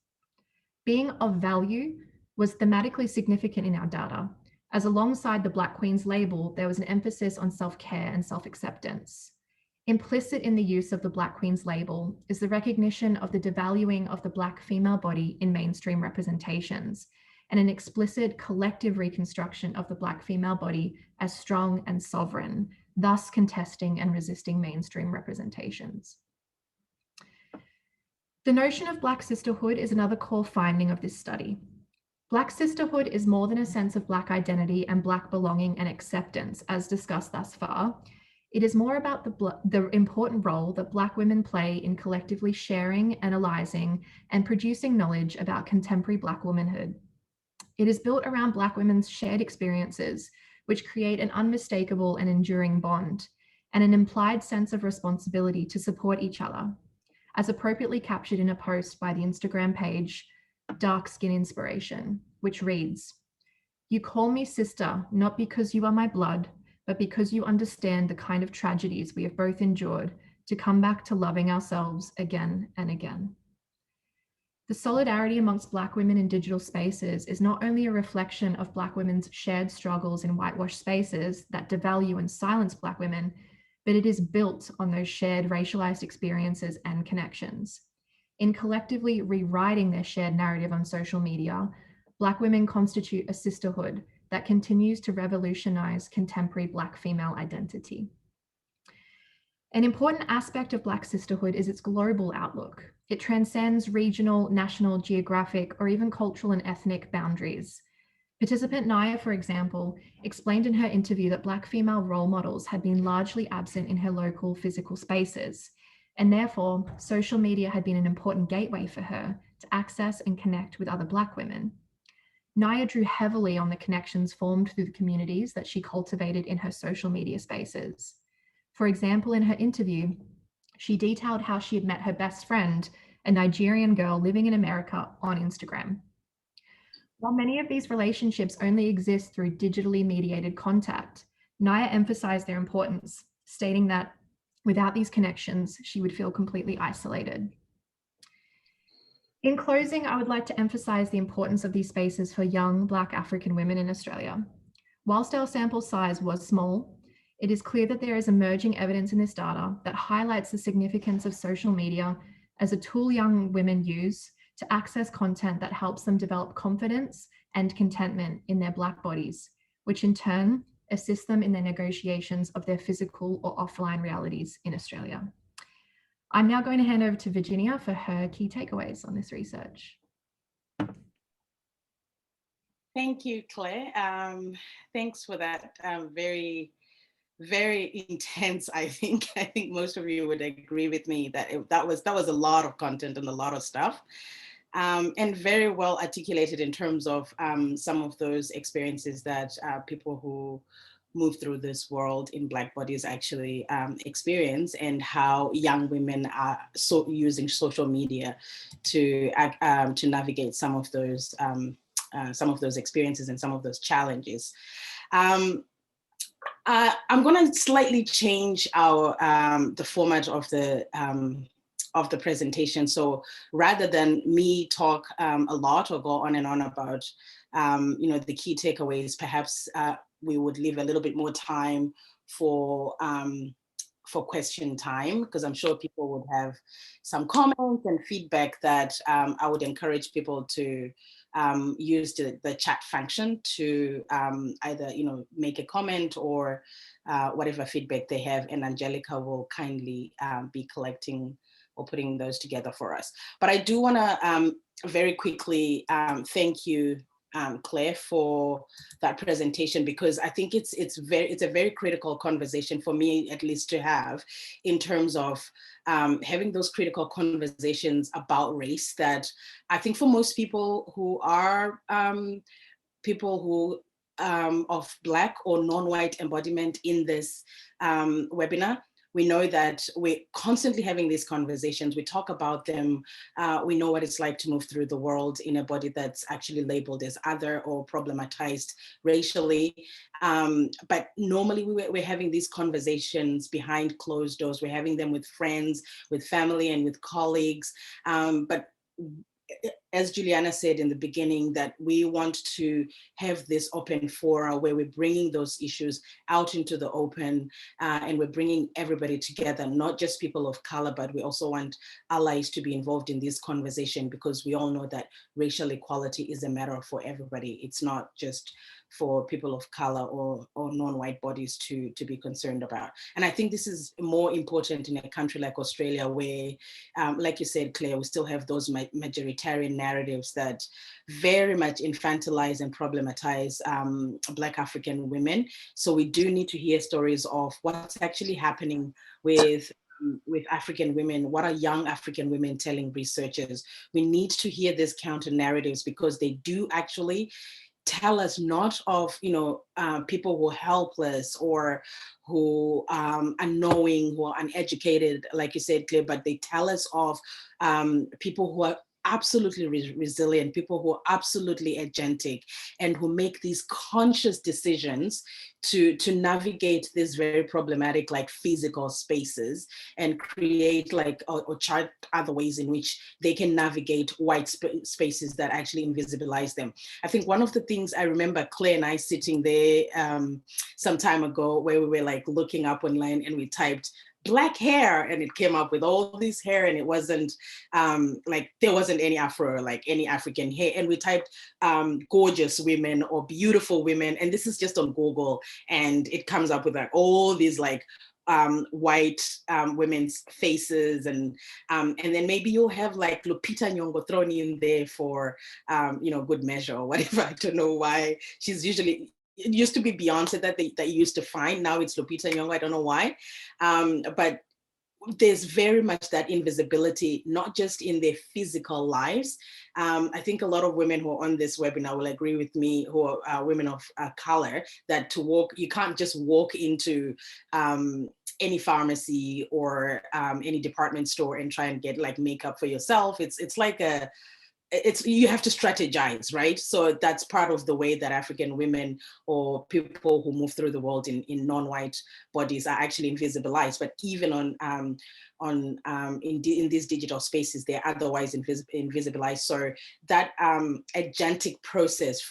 B: Being of value was thematically significant in our data, as alongside the Black Queens label, there was an emphasis on self-care and self-acceptance. Implicit in the use of the Black Queens label is the recognition of the devaluing of the Black female body in mainstream representations, and an explicit collective reconstruction of the Black female body as strong and sovereign, thus contesting and resisting mainstream representations. The notion of Black sisterhood is another core finding of this study. Black sisterhood is more than a sense of Black identity and Black belonging and acceptance, as discussed thus far. It is more about the important role that Black women play in collectively sharing, analysing, and producing knowledge about contemporary Black womanhood. It is built around Black women's shared experiences, which create an unmistakable and enduring bond, and an implied sense of responsibility to support each other, as appropriately captured in a post by the Instagram page Dark Skin Inspiration, which reads, "You call me sister, not because you are my blood, but because you understand the kind of tragedies we have both endured to come back to loving ourselves again and again." The solidarity amongst Black women in digital spaces is not only a reflection of Black women's shared struggles in whitewashed spaces that devalue and silence Black women, but it is built on those shared racialized experiences and connections. In collectively rewriting their shared narrative on social media, Black women constitute a sisterhood that continues to revolutionize contemporary Black female identity. An important aspect of Black sisterhood is its global outlook. It transcends regional, national, geographic, or even cultural and ethnic boundaries. Participant Naya, for example, explained in her interview that Black female role models had been largely absent in her local physical spaces, and therefore social media had been an important gateway for her to access and connect with other Black women. Naya drew heavily on the connections formed through the communities that she cultivated in her social media spaces. For example, in her interview, she detailed how she had met her best friend, a Nigerian girl living in America, on Instagram. While many of these relationships only exist through digitally mediated contact, Naya emphasized their importance, stating that without these connections, she would feel completely isolated. In closing, I would like to emphasize the importance of these spaces for young Black African women in Australia. Whilst our sample size was small, it is clear that there is emerging evidence in this data that highlights the significance of social media as a tool young women use to access content that helps them develop confidence and contentment in their Black bodies, which in turn assists them in their negotiations of their physical or offline realities in Australia. I'm now going to hand over to Virginia for her key takeaways on this research.
C: Thank you, Claire. Thanks for that very, very intense, I think. I think most of you would agree with me that that was a lot of content and a lot of stuff. And very well articulated in terms of some of those experiences that people who move through this world in Black bodies actually experience, and how young women are using social media to navigate some of those experiences and some of those challenges. I'm going to slightly change our the format of the presentation. So rather than me talk a lot or go on and on about the key takeaways, perhaps we would leave a little bit more time for question time, because I'm sure people would have some comments and feedback that I would encourage people to use the chat function to either make a comment or whatever feedback they have, and Angelica will kindly be collecting or putting those together for us. But I do want to very quickly thank you, Claire, for that presentation, because I think it's a very critical conversation for me, at least, to have, in terms of having those critical conversations about race that I think for most people who are people who of Black or non-white embodiment in this webinar, we know that we're constantly having these conversations. We talk about them. We know what it's like to move through the world in a body that's actually labeled as other or problematized racially. But normally we're having these conversations behind closed doors. We're having them with friends, with family, and with colleagues. But as Juliana said in the beginning, that we want to have this open forum where we're bringing those issues out into the open, and we're bringing everybody together, not just people of color, but we also want allies to be involved in this conversation, because we all know that racial equality is a matter for everybody. It's not just for people of color or non-white bodies to be concerned about. And I think this is more important in a country like Australia, where, like you said, Claire, we still have those majoritarian narratives that very much infantilize and problematize Black African women. So we do need to hear stories of what's actually happening with with African women. What are young African women telling researchers? We need to hear these counter narratives because they do actually tell us not of, people who are helpless or who are unknowing, who are uneducated, like you said, Claire, but they tell us of people who are absolutely resilient, people who are absolutely agentic, and who make these conscious decisions to navigate these very problematic like physical spaces and create like or chart other ways in which they can navigate white spaces that actually invisibilize them. I think one of the things I remember Claire and I sitting there some time ago where we were like looking up online and we typed black hair and it came up with all this hair, and it wasn't like there wasn't any Afro, like any African hair, and we typed gorgeous women or beautiful women, and this is just on Google, and it comes up with like all these like white women's faces, and then maybe you'll have like Lupita Nyong'o thrown in there for good measure or whatever. I don't know why she's usually. It used to be Beyonce that you used to find. Now it's Lupita Nyong'o. I don't know why, but there's very much that invisibility, not just in their physical lives. I think a lot of women who are on this webinar will agree with me, who are women of color, that to walk, you can't just walk into any pharmacy or any department store and try and get like makeup for yourself. It's like you have to strategize, right? So that's part of the way that African women or people who move through the world in non-white bodies are actually invisibilized. But even in these digital spaces, they're otherwise invisibilized. So that agentic process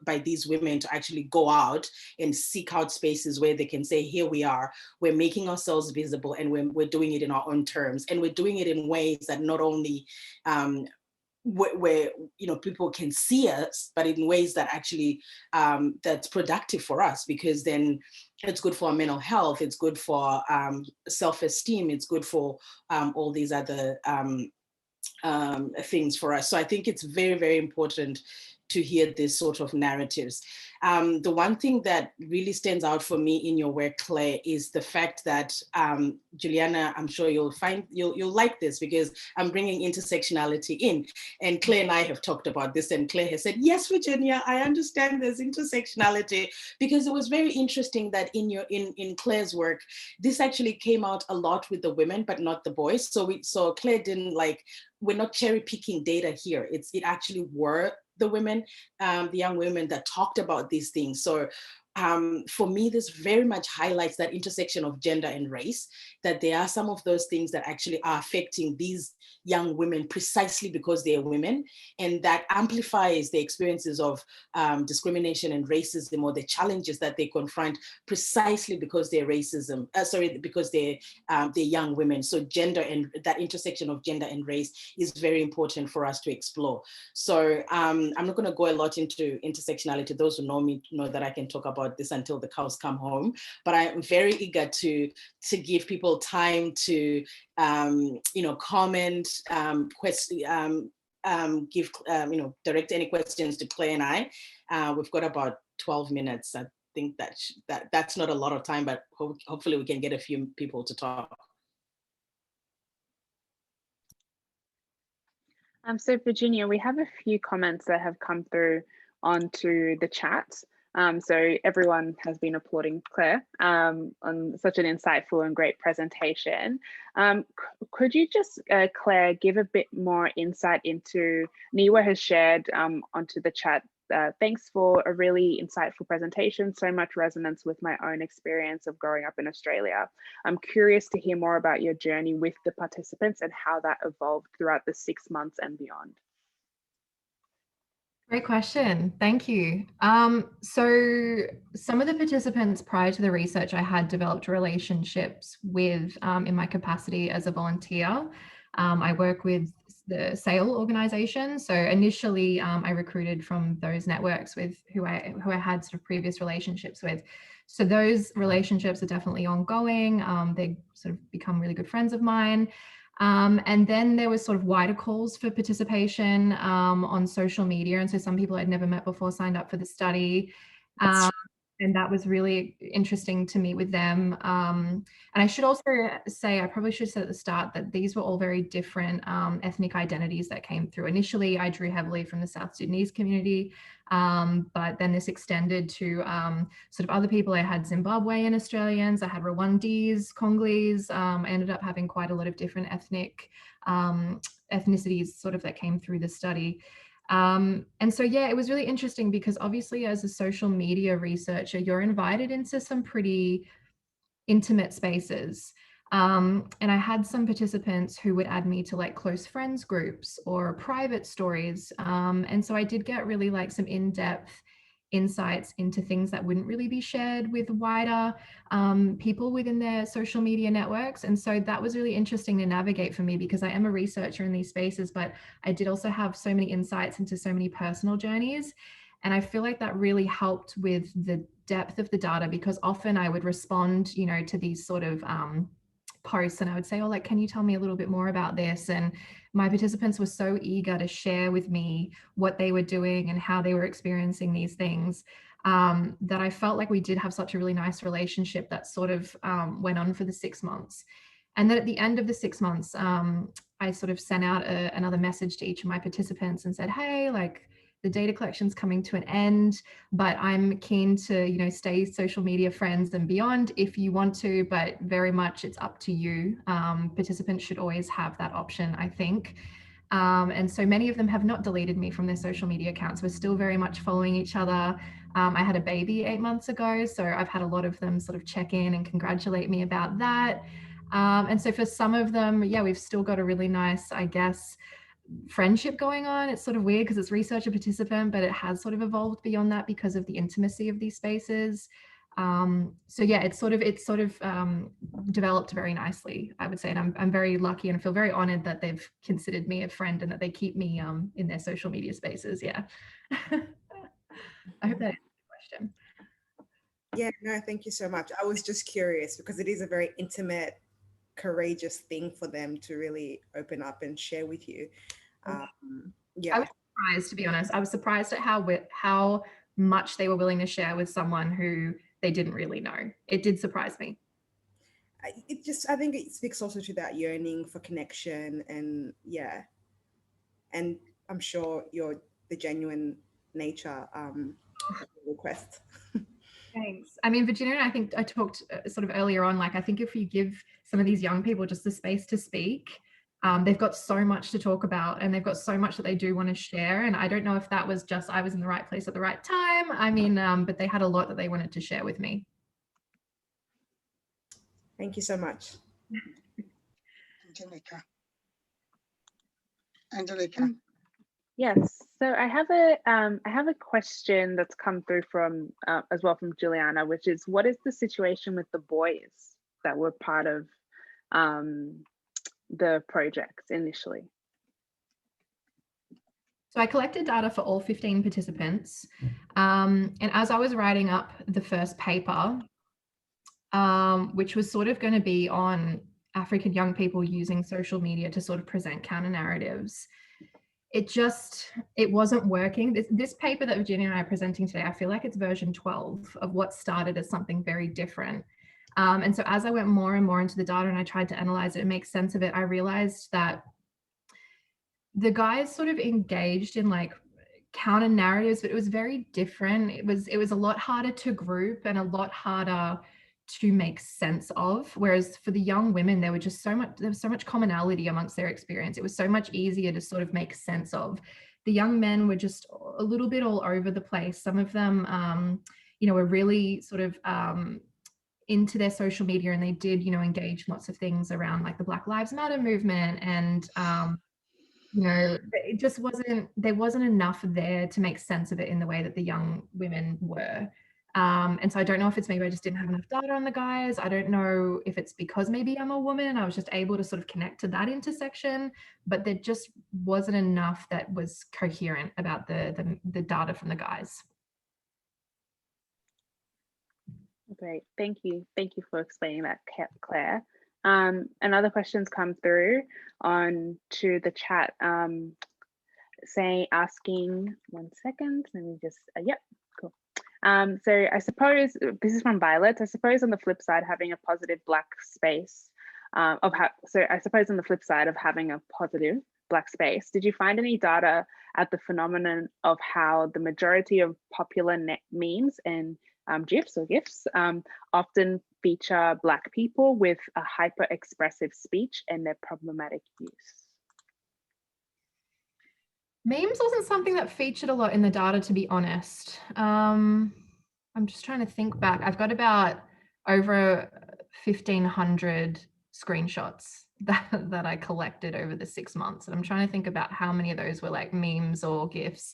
C: by these women to actually go out and seek out spaces where they can say, here we are, we're making ourselves visible, and we're doing it in our own terms, and we're doing it in ways that not only where people can see us, but in ways that actually that's productive for us, because then it's good for our mental health, it's good for self-esteem, it's good for all these other things for us. So I think it's very, very important to hear this sort of narratives. The one thing that really stands out for me in your work, Claire, is the fact that, Juliana, I'm sure you'll like this, because I'm bringing intersectionality in. And Claire and I have talked about this, and Claire has said, yes, Virginia, I understand there's intersectionality, because it was very interesting that in Claire's work, this actually came out a lot with the women, but not the boys. So Claire didn't we're not cherry picking data here. It actually were the women, the young women that talked about these things. So for me, this very much highlights that intersection of gender and race, that there are some of those things that actually are affecting these young women precisely because they are women, and that amplifies the experiences of discrimination and racism, or the challenges that they confront precisely because they're because they're young women. So gender and that intersection of gender and race is very important for us to explore. So I'm not going to go a lot into intersectionality. Those who know me know that I can talk about this until the cows come home, but I'm very eager to give people time to comment, give direct any questions to Claire and I. We've got about 12 minutes. I think that's not a lot of time, but hopefully we can get a few people to talk.
D: So Virginia, we have a few comments that have come through onto the chat. So everyone has been applauding Claire on such an insightful and great presentation. Could you just, Claire, give a bit more insight into, Niwa has shared onto the chat, thanks for a really insightful presentation, so much resonance with my own experience of growing up in Australia. I'm curious to hear more about your journey with the participants and how that evolved throughout the 6 months and beyond.
B: Great question. Thank you. So some of the participants prior to the research, I had developed relationships with in my capacity as a volunteer. I work with the SAIL organization. So initially I recruited from those networks with who I had sort of previous relationships with. So those relationships are definitely ongoing. They sort of become really good friends of mine. And then there was sort of wider calls for participation on social media. And so some people I'd never met before signed up for the study. And that was really interesting to meet with them. And I should also say, I probably should say at the start that these were all very different ethnic identities that came through. Initially, I drew heavily from the South Sudanese community, but then this extended to sort of other people. I had Zimbabwean Australians, I had Rwandese, Congolese. I ended up having quite a lot of different ethnicities sort of that came through the study. And so, yeah, it was really interesting because obviously as a social media researcher, you're invited into some pretty intimate spaces. And I had some participants who would add me to like close friends groups or private stories. And so I did get really like some in-depth insights into things that wouldn't really be shared with wider people within their social media networks. And so that was really interesting to navigate for me because I am a researcher in these spaces, but I did also have so many insights into so many personal journeys. And I feel like that really helped with the depth of the data because often I would respond, you know, to these sort of posts and I would say, oh, like, can you tell me a little bit more about this? And my participants were so eager to share with me what they were doing and how they were experiencing these things that I felt like we did have such a really nice relationship that sort of went on for the 6 months. And then at the end of the 6 months, I sort of sent out another message to each of my participants and said, hey, like, the data collection's coming to an end, but I'm keen to, you know, stay social media friends and beyond if you want to, but very much it's up to you. Participants should always have that option, I think. And so many of them have not deleted me from their social media accounts. We're still very much following each other. I had a baby 8 months ago, so I've had a lot of them sort of check in and congratulate me about that. And so for some of them, yeah, we've still got a really nice, I guess, friendship going on. It's sort of weird because it's researcher participant, but it has sort of evolved beyond that because of the intimacy of these spaces. So yeah, it's sort of developed very nicely, I would say, and I'm very lucky and I feel very honored that they've considered me a friend and that they keep me in their social media spaces. Yeah. I hope that answers the question.
E: Yeah, no, thank you so much. I was just curious because it is a very intimate, courageous thing for them to really open up and share with you. Yeah.
B: I was surprised, to be honest. I was surprised at how much they were willing to share with someone who they didn't really know. It did surprise me.
E: I think it speaks also to that yearning for connection and yeah. And I'm sure the genuine nature of the request.
B: Thanks. I mean, Virginia, I think I talked sort of earlier on, like, I think if you give some of these young people just the space to speak, they've got so much to talk about and they've got so much that they do want to share. And I don't know if that was just I was in the right place at the right time. I mean, but they had a lot that they wanted to share with me.
E: Thank you so much.
A: Angelica.
D: Yes, so I have a question that's come through from as well from Juliana, which is, what is the situation with the boys that were part of the projects initially?
B: So I collected data for all 15 participants, and as I was writing up the first paper, which was sort of going to be on African young people using social media to sort of present counter narratives, it wasn't working. This paper that Virginia and I are presenting today, I feel like it's version 12 of what started as something very different. And so as I went more and more into the data and I tried to analyze it and make sense of it, I realized that the guys sort of engaged in like counter narratives, but it was very different. It was a lot harder to group and a lot harder to make sense of, whereas for the young women there was so much commonality amongst their experience. It was so much easier to sort of make sense of. The young men were just a little bit all over the place. Some of them you know, were really sort of into their social media, and they did, you know, engage in lots of things around like the Black Lives Matter movement, and you know, it just there wasn't enough there to make sense of it in the way that the young women were. And so I don't know if it's maybe I just didn't have enough data on the guys. I don't know if it's because maybe I'm a woman and I was just able to sort of connect to that intersection, but there just wasn't enough that was coherent about the data from the guys.
D: Great, thank you for explaining that, Claire. Another question's come through on to the chat, asking, one second, let me just, yep, cool. So I suppose this is from Violet. I suppose on the flip side, having a positive Black space so I suppose on the flip side of having a positive Black space, did you find any data at the phenomenon of how the majority of popular memes and GIFs often feature Black people with a hyper expressive speech and their problematic use?
B: Memes wasn't something that featured a lot in the data, to be honest. I'm just trying to think back. I've got about over 1,500 screenshots that I collected over the 6 months. And I'm trying to think about how many of those were like memes or GIFs.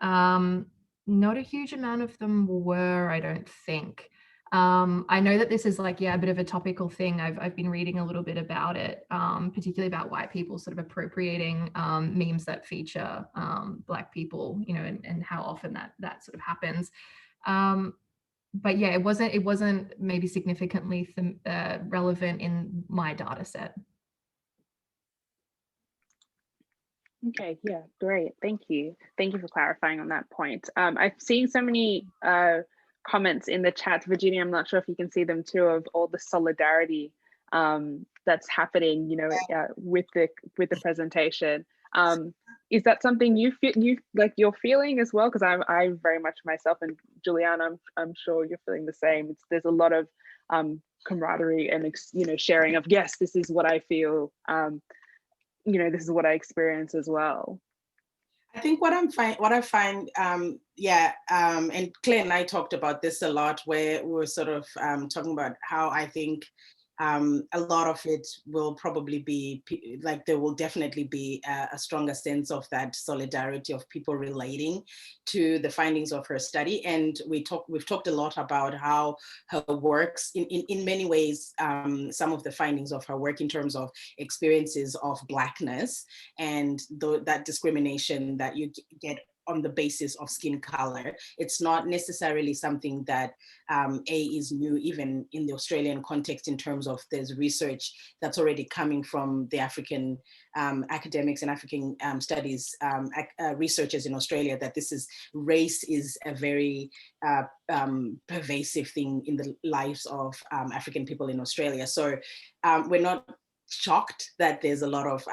B: Not a huge amount of them were, I don't think. I know that this is like, a bit of a topical thing. I've been reading a little bit about it, particularly about white people sort of appropriating memes that feature Black people, and how often that sort of happens. But yeah, it wasn't maybe significantly relevant in my data set.
D: Okay, yeah, great. Thank you. Thank you for clarifying on that point. I've seen so many comments in the chat, Virginia, I'm not sure if you can see them too, of all the solidarity that's happening, with the presentation. Is that something you feel you're feeling as well? Because I very much myself, and Juliana, I'm sure you're feeling the same. There's a lot of camaraderie and sharing of, yes, this is what I feel. This is what I experience as well.
C: I think what I find, and Claire and I talked about this a lot, where we were sort of talking about how I think a lot of it will probably be like, there will definitely be a stronger sense of that solidarity of people relating to the findings of her study. And we've talked a lot about how her works in many ways, some of the findings of her work in terms of experiences of Blackness and that discrimination that you get on the basis of skin color. It's not necessarily something that is new, even in the Australian context, in terms of there's research that's already coming from the African academics and African studies researchers in Australia, that race is a very pervasive thing in the lives of African people in Australia. So we're not shocked that there's a lot of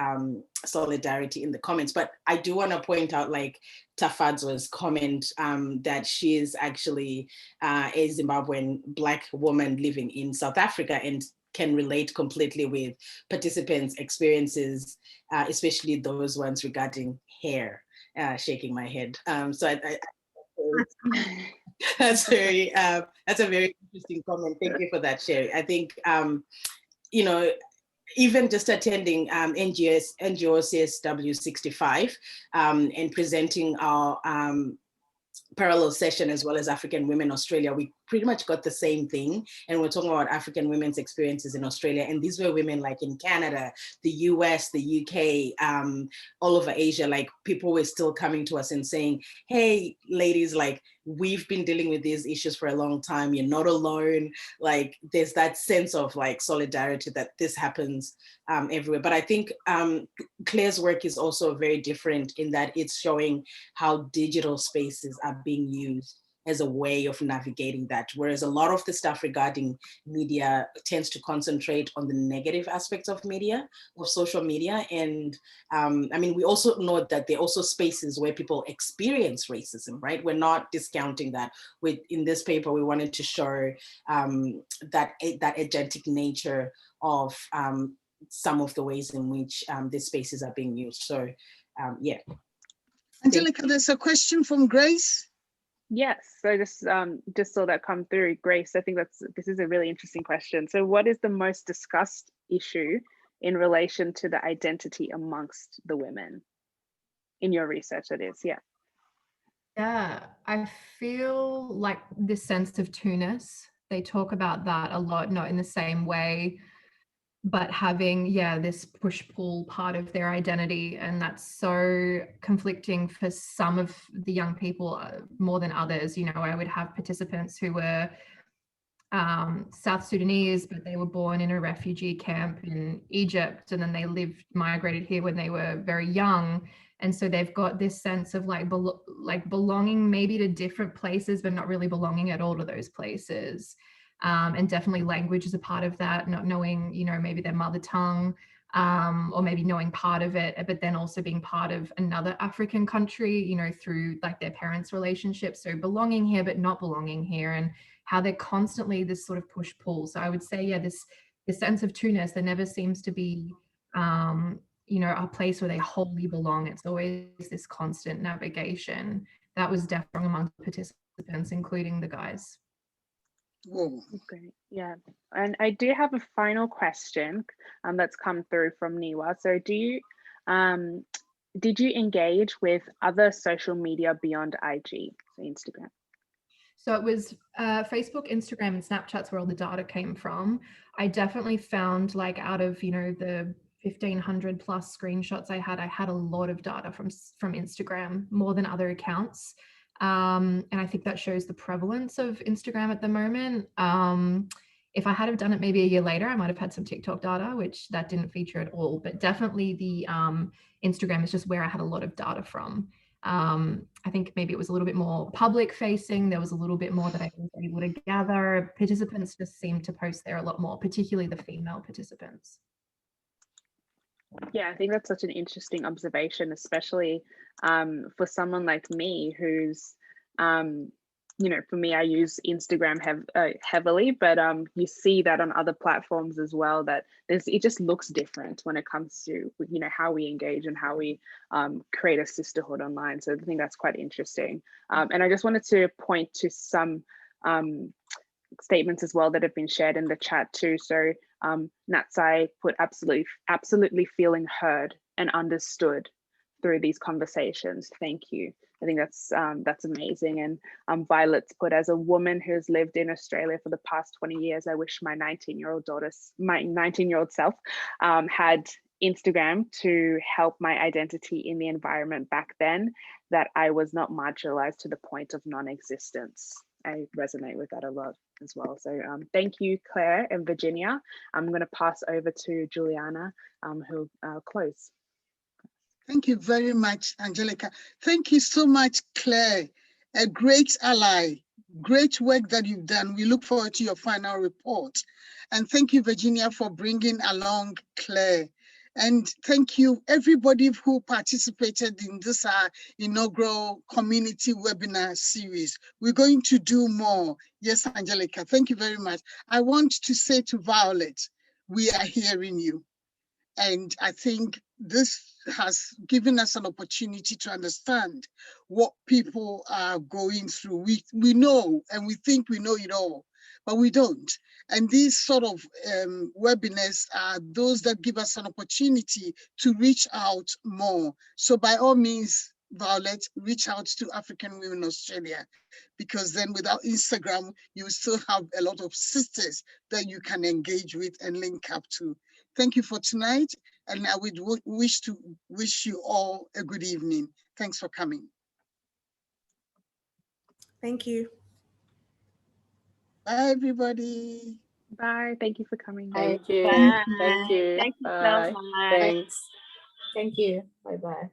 C: solidarity in the comments, but I do want to point out, like Tafadzwa's comment, that she is actually a Zimbabwean Black woman living in South Africa and can relate completely with participants' experiences, especially those ones regarding hair. Shaking my head. That's a very interesting comment. Thank you for that, Sherry. I think even just attending NGO CSW 65 and presenting our parallel session, as well as African Women Australia, we pretty much got the same thing. And we're talking about African women's experiences in Australia. And these were women like in Canada, the US, the UK, all over Asia. Like, people were still coming to us and saying, hey, ladies, like, we've been dealing with these issues for a long time. You're not alone. Like, there's that sense of like solidarity that this happens everywhere. But I think Claire's work is also very different in that it's showing how digital spaces are being used as a way of navigating that. Whereas a lot of the stuff regarding media tends to concentrate on the negative aspects of media, of social media. And I mean, we also know that there are also spaces where people experience racism, right? We're not discounting that. In this paper, we wanted to show that agentic nature of some of the ways in which these spaces are being used. So yeah.
A: Angelica, there's a question from Grace.
D: Yes, so just saw that come through. Grace, I think this is a really interesting question. So what is the most discussed issue in relation to the identity amongst the women in your research? It is, yeah.
B: Yeah, I feel like this sense of two-ness. They talk about that a lot, not in the same way, but having, this push-pull part of their identity. And that's so conflicting for some of the young people more than others. I would have participants who were South Sudanese, but they were born in a refugee camp in Egypt, and then they migrated here when they were very young. And so they've got this sense of like belonging maybe to different places, but not really belonging at all to those places. And definitely language is a part of that, not knowing, you know, maybe their mother tongue, or maybe knowing part of it, but then also being part of another African country, you know, through like their parents' relationship. So belonging here, but not belonging here, and how they're constantly this sort of push-pull. So I would say, yeah, this sense of two-ness, there never seems to be, you know, a place where they wholly belong. It's always this constant navigation. That was definitely among participants, including the guys.
A: Whoa.
D: Great. Yeah. And I do have a final question that's come through from Niwa. So did you engage with other social media beyond IG, so Instagram?
B: So it was Facebook, Instagram, and Snapchat's where all the data came from. I definitely found, like, out of, you know, the 1,500 plus screenshots I had a lot of data from Instagram, more than other accounts. And I think that shows the prevalence of Instagram at the moment. If I had have done it maybe a year later, I might have had some TikTok data, which that didn't feature at all. But definitely the Instagram is just where I had a lot of data from. I think maybe it was a little bit more public facing. There was a little bit more that I was able to gather. Participants just seemed to post there a lot more, particularly the female participants.
D: Yeah, I think that's such an interesting observation, especially for someone like me who's, you know, for me, I use Instagram heavily, but you see that on other platforms as well, that it just looks different when it comes to, you know, how we engage and how we create a sisterhood online. So I think that's quite interesting. And I just wanted to point to some statements as well that have been shared in the chat too. So Natsai put absolutely feeling heard and understood through these conversations. Thank you. I think that's amazing. And Violet's put, as a woman who's lived in Australia for the past 20 years, I wish my 19-year-old self had Instagram to help my identity in the environment back then, that I was not marginalized to the point of non-existence. I resonate with that a lot as well. So thank you, Claire and Virginia. I'm going to pass over to Juliana, who'll close.
A: Thank you very much, Angelica. Thank you so much, Claire. A great ally. Great work that you've done. We look forward to your final report. And thank you, Virginia, for bringing along Claire. And thank you, everybody who participated in this inaugural community webinar series. We're going to do more. Yes, Angelica, thank you very much. I want to say to Violet, we are hearing you. And I think this has given us an opportunity to understand what people are going through. We know, and we think we know it all, but we don't. And these sort of webinars are those that give us an opportunity to reach out more. So by all means, Violet, reach out to African Women Australia, because then without Instagram, you still have a lot of sisters that you can engage with and link up to. Thank you for tonight, and I would wish you all a good evening. Thanks for coming.
E: Thank you.
A: Bye, everybody.
D: Bye. Thank you for coming.
F: Thank you.
G: Bye.
F: Thank you.
G: Thank you so
F: Bye.
G: much.
F: Thanks.
G: Thank you. Bye-bye.